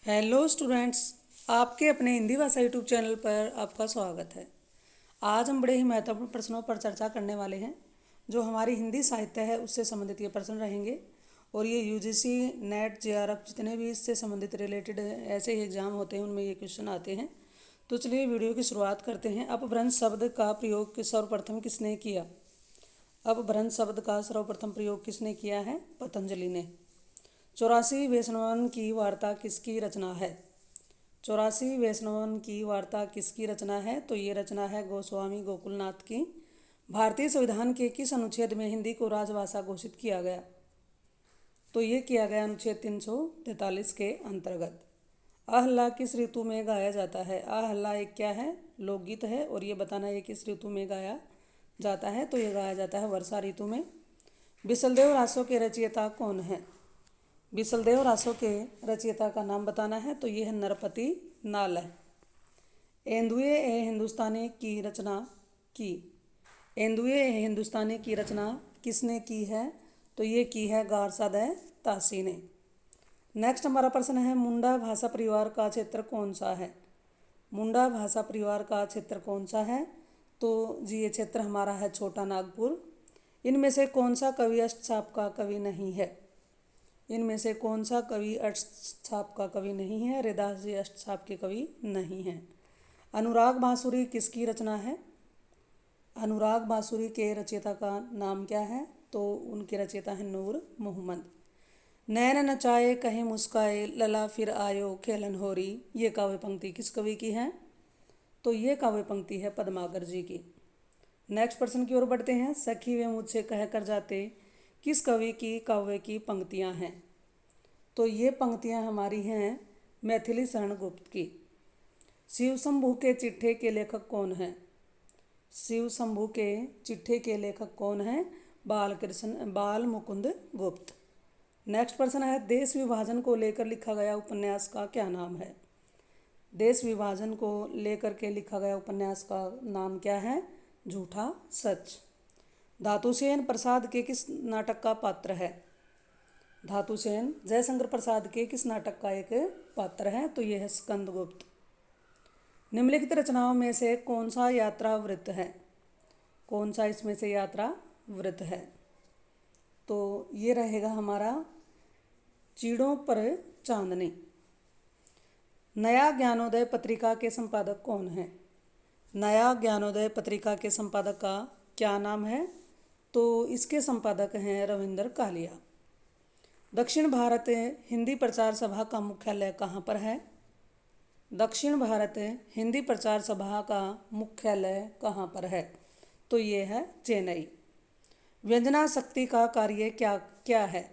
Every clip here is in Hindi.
हेलो स्टूडेंट्स, आपके अपने हिंदी भाषा यूट्यूब चैनल पर आपका स्वागत है। आज हम बड़े ही महत्वपूर्ण प्रश्नों पर चर्चा करने वाले हैं। जो हमारी हिंदी साहित्य है उससे संबंधित ये प्रश्न रहेंगे और ये यूजीसी नेट जेआरएफ जितने भी इससे संबंधित रिलेटेड ऐसे ही एग्जाम होते हैं उनमें ये क्वेश्चन आते हैं। तो चलिए वीडियो की शुरुआत करते हैं। अपभ्रंश शब्द का प्रयोग सर्वप्रथम किसने किया? अपभ्रंश शब्द का सर्वप्रथम प्रयोग किसने किया है? पतंजलि ने। 84 वैष्णवन की वार्ता किसकी रचना है? 84 वैष्णवन की वार्ता किसकी रचना है? तो ये रचना है गोस्वामी गोकुलनाथ की। भारतीय संविधान के किस अनुच्छेद में हिंदी को राजभाषा घोषित किया गया? तो ये किया गया अनुच्छेद 343 के अंतर्गत। आहल्ला किस ऋतु में गाया जाता है? आहल्ला एक क्या है? लोकगीत है और ये बताना ये किस ऋतु में गाया जाता है? तो ये गाया जाता है वर्षा ऋतु में। बिसलदेव रासो के रचयिता कौन है? बिसलदेव रासो के रचयिता का नाम बताना है। तो ये है नरपति नाल। एंदुए ए हिंदुस्तानी की रचना की। एंदुए ए हिंदुस्तानी की रचना किसने की है? तो ये की है गारसाद तासी ने। नेक्स्ट हमारा प्रश्न है मुंडा भाषा परिवार का क्षेत्र कौन सा है? मुंडा भाषा परिवार का क्षेत्र कौन सा है? तो जी ये क्षेत्र हमारा है छोटा नागपुर। इनमें से कौन सा कवि अष्टछाप का कवि नहीं है? इनमें से कौन सा कवि अष्टछाप का कवि नहीं है? हरिदास जी अष्टछाप के कवि नहीं हैं। अनुराग बांसुरी किसकी रचना है? अनुराग बांसुरी के रचयिता का नाम क्या है? तो उनके रचयिता है नूर मोहम्मद। नैन नचाए कहीं मुस्काए लला फिर आयो खेलन होरी, ये काव्य पंक्ति किस कवि की है? तो ये काव्य पंक्ति है पद्माकर जी की। नेक्स्ट प्रश्न की ओर बढ़ते हैं। सखी वे मुझसे कह कर जाते किस कवि की काव्य की पंक्तियां हैं? तो ये पंक्तियां हमारी हैं मैथिली शरण गुप्त की। शिव शंभू के चिट्ठे के लेखक कौन हैं? शिव शंभू के चिट्ठे के लेखक कौन हैं? बाल मुकुंद गुप्त। नेक्स्ट प्रश्न है देश विभाजन को लेकर लिखा गया उपन्यास का क्या नाम है? देश विभाजन को लेकर के लिखा गया उपन्यास का नाम क्या है? झूठा सच। धातुसेन प्रसाद के किस नाटक का पात्र है? धातुसेन जयशंकर प्रसाद के किस नाटक का एक पात्र है? तो यह है स्कंदगुप्त। निम्नलिखित रचनाओं में से कौन सा यात्रा वृत्त है? कौन सा इसमें से यात्रा वृत्त है? तो ये रहेगा हमारा चीड़ों पर चांदनी। नया ज्ञानोदय पत्रिका के संपादक कौन है? नया ज्ञानोदय पत्रिका के संपादक का क्या नाम है? तो इसके संपादक हैं रविंद्र कालिया। दक्षिण भारत हिंदी प्रचार सभा का मुख्यालय कहाँ पर है? दक्षिण भारत हिंदी प्रचार सभा का मुख्यालय कहाँ पर है? तो ये है चेन्नई। व्यंजना शक्ति का कार्य क्या क्या है?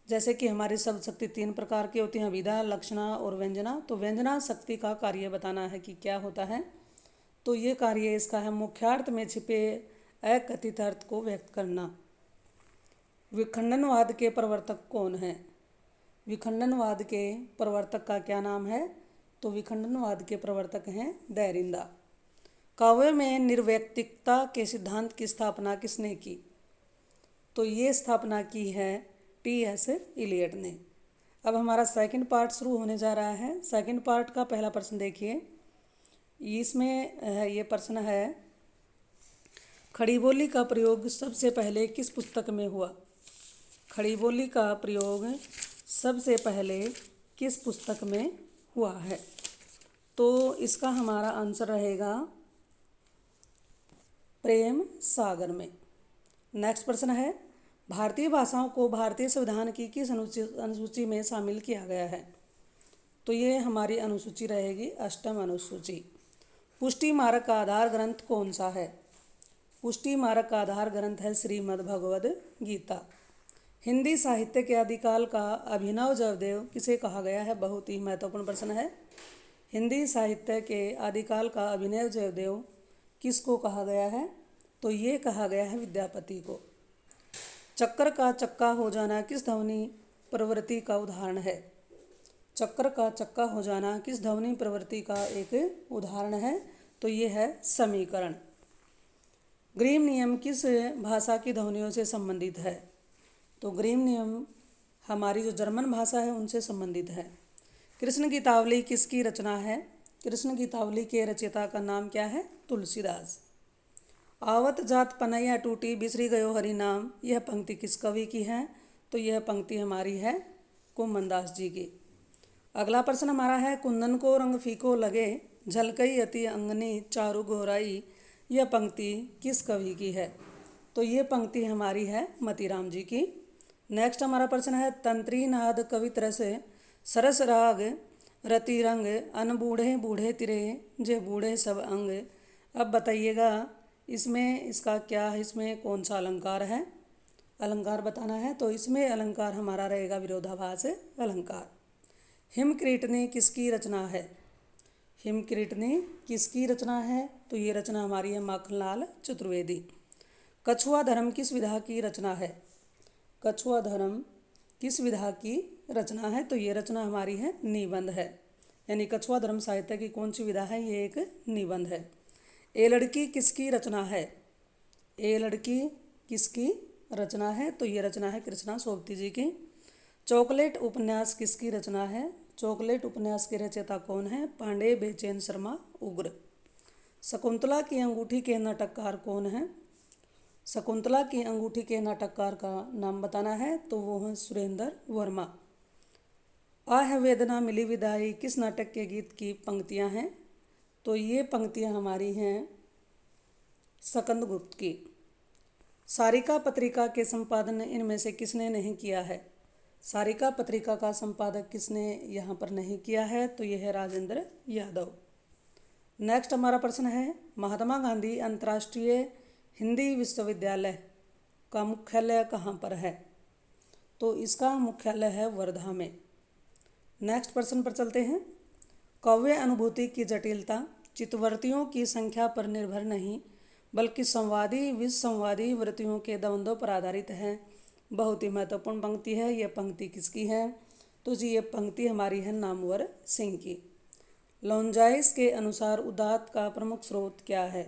जैसे कि हमारी शब्द शक्ति 3 प्रकार की होती हैं, विधा, लक्षणा और व्यंजना। तो व्यंजना शक्ति का कार्य बताना है कि क्या होता है। तो ये कार्य इसका है मुख्यार्थ में छिपे अकथित अर्थ को व्यक्त करना। विखंडनवाद के प्रवर्तक कौन हैं? विखंडनवाद के प्रवर्तक का क्या नाम है? तो विखंडनवाद के प्रवर्तक हैं देरिंदा। काव्य में निर्वैयक्तिकता के सिद्धांत की स्थापना किसने की? तो ये स्थापना की है टी.एस. इलियट ने। अब हमारा सेकंड पार्ट शुरू होने जा रहा है। सेकंड पार्ट का पहला प्रश्न देखिए। इसमें ये प्रश्न है खड़ी बोली का प्रयोग सबसे पहले किस पुस्तक में हुआ? खड़ी बोली का प्रयोग सबसे पहले किस पुस्तक में हुआ है? तो इसका हमारा आंसर रहेगा प्रेम सागर में। नेक्स्ट प्रश्न है भारतीय भाषाओं को भारतीय संविधान की किस अनुसूची में शामिल किया गया है? तो ये हमारी अनुसूची रहेगी अष्टम अनुसूची। पुष्टि मार्ग का आधार ग्रंथ कौन सा है? पुष्टि मार्ग का आधार ग्रंथ है श्रीमद् भगवद गीता। हिंदी साहित्य के आदिकाल का अभिनव जयदेव किसे कहा गया है? बहुत ही महत्वपूर्ण प्रश्न है। हिंदी साहित्य के आदिकाल का अभिनव जयदेव किसको कहा गया है? तो ये कहा गया है विद्यापति को। चक्कर का चक्का हो जाना किस ध्वनि प्रवृत्ति का उदाहरण है? चक्कर का चक्का हो जाना किस ध्वनि प्रवृत्ति का एक उदाहरण है? तो ये है समीकरण। ग्रीम नियम किस भाषा की ध्वनियों से संबंधित है? तो ग्रीम नियम हमारी जो जर्मन भाषा है उनसे संबंधित है। कृष्ण गीतावली किसकी रचना है? कृष्ण गीतावली के रचयिता का नाम क्या है? तुलसीदास। आवत जात पनैया टूटी बिसरी गयो हरि नाम, यह पंक्ति किस कवि की है? तो यह पंक्ति हमारी है कुम्मन दास जी की। अगला प्रश्न हमारा है, कुंदन को रंग फीको लगे झलकई अति अंगनी चारु गोराई, यह पंक्ति किस कवि की है? तो ये पंक्ति हमारी है मतीराम जी की। नेक्स्ट हमारा प्रश्न है, तंत्री नाद कवित रस सरस राग रति रंग अन बूढ़े बूढ़े तिरे जे बूढ़े सब अंग। अब बताइएगा इसमें इसका क्या है, इसमें कौन सा अलंकार है? अलंकार बताना है। तो इसमें अलंकार हमारा रहेगा विरोधाभास अलंकार। हिमकीर्तनी किसकी रचना है? हिमकीर्तनी किसकी रचना है? तो ये रचना हमारी है माखनलाल चतुर्वेदी। कछुआ धर्म किस विधा की रचना है? कछुआ धर्म किस विधा की रचना है? तो ये रचना हमारी है निबंध है, यानी कछुआ धर्म साहित्य की कौन सी विधा है? ये एक निबंध है। ए लड़की किसकी रचना है? ए लड़की किसकी रचना है? तो ये रचना है कृष्णा सोबती जी की। चॉकलेट उपन्यास किसकी रचना है? चॉकलेट उपन्यास के रचयिता कौन है? पांडे बेचैन शर्मा उग्र। शकुंतला की अंगूठी के नाटककार कौन है? शकुंतला की अंगूठी के नाटककार का नाम बताना है। तो वो है सुरेंद्र वर्मा। आह वेदना मिली विदाई किस नाटक के गीत की पंक्तियां हैं? तो ये पंक्तियां हमारी हैं सकंद गुप्त की। सारिका पत्रिका के संपादन इनमें से किसने नहीं किया है? सारिका पत्रिका का संपादक किसने यहाँ पर नहीं किया है? तो यह है राजेंद्र यादव। नेक्स्ट हमारा प्रश्न है, महात्मा गांधी अंतर्राष्ट्रीय हिंदी विश्वविद्यालय का मुख्यालय कहाँ पर है? तो इसका मुख्यालय है वर्धा में। नेक्स्ट प्रश्न पर चलते हैं। काव्य अनुभूति की जटिलता चित्तवृत्तियों की संख्या पर निर्भर नहीं बल्कि संवादी विसंवादी वृत्तियों के द्वंद्व पर आधारित है। बहुत ही महत्वपूर्ण पंक्ति है। यह पंक्ति किसकी है? तो जी ये पंक्ति हमारी है नामवर सिंह की। लॉन्जाइस के अनुसार उदात्त का प्रमुख स्रोत क्या है?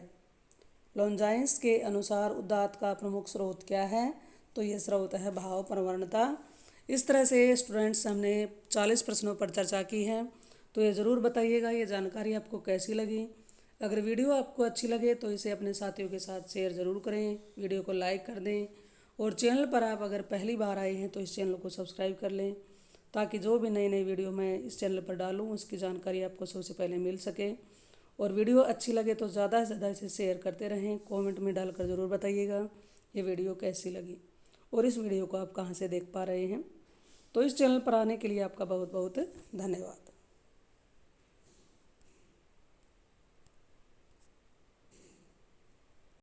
लॉन्जाइस के अनुसार उदात्त का प्रमुख स्रोत क्या है? तो ये स्रोत है भाव प्रवणता। इस तरह से स्टूडेंट्स हमने 40 प्रश्नों पर चर्चा की है। तो ये ज़रूर बताइएगा ये जानकारी आपको कैसी लगी। अगर वीडियो आपको अच्छी लगे तो इसे अपने साथियों के साथ शेयर ज़रूर करें, वीडियो को लाइक कर दें और चैनल पर आप अगर पहली बार आए हैं तो इस चैनल को सब्सक्राइब कर लें ताकि जो भी नई नई वीडियो मैं इस चैनल पर डालूँ उसकी जानकारी आपको सबसे पहले मिल सके। और वीडियो अच्छी लगे तो ज़्यादा से ज़्यादा इसे शेयर करते रहें। कमेंट में डालकर ज़रूर बताइएगा ये वीडियो कैसी लगी और इस वीडियो को आप कहाँ से देख पा रहे हैं। तो इस चैनल पर आने के लिए आपका बहुत बहुत धन्यवाद।